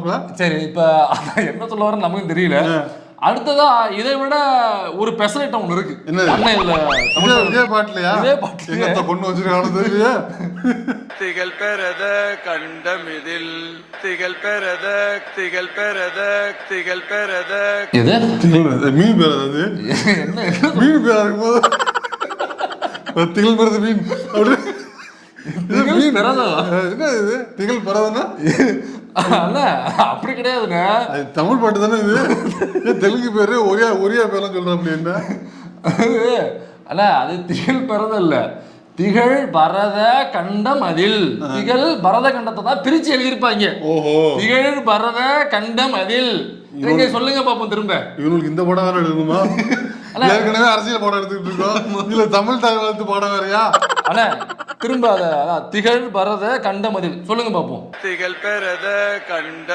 மாப்பிள்ள. சரி, இப்ப என்ன சொல்ல வரேன்னு நமக்கும் தெரியல. அடுத்ததா இதை விட ஒரு பெசலைட் ஒண்ணு இருக்கு. அண்ணன் இதுல இதே பாட்டுலயா? இதே பாட்டு எங்க பொண்ணு வச்சிருக்கானு தெரியல. திகழ் பெறத கண்டமிதில் திகழ் பெறத திகழ் பெறத திகழ் பெறத இது மீன் பேர் அது. என்ன மீன் பேரா இருக்கும்போது திகழ் பெறது மீன் அப்படி மீன் பெறதா? என்ன இது திகழ் பெறதுன்னா? அல்ல அப்படி கிடையாதுங்க. அது தமிழ் பாட்டு தானே இது. தெலுங்கு பேரு ஒரியா பேர்லாம் சொல்ற அப்படி என்ன? அல்ல அது திகழ் பெறத இல்ல, திகழ் பரத கண்டம் அதில். திகழ் பரத கண்டத்தை தான் பிரிச்சு எழுதியிருப்பாங்க. ஓஹோ, திகழ் பரத கண்டம் அதில். நீங்க சொல்லுங்க பாப்போம் திரும்ப. இவனுக்கு இந்த படம் வேற எழுதணுமா? ஏற்கனவே அரசியல் படம் எடுத்துக்கிட்டு இருக்கோம், இதுல தமிழ் தகவல் படம் வேறையா? அண்ணா திரும்ப அத திகழ் பரத கண்டம் அதில் சொல்லுங்க பாப்போம். திகழ் பெறத கண்ட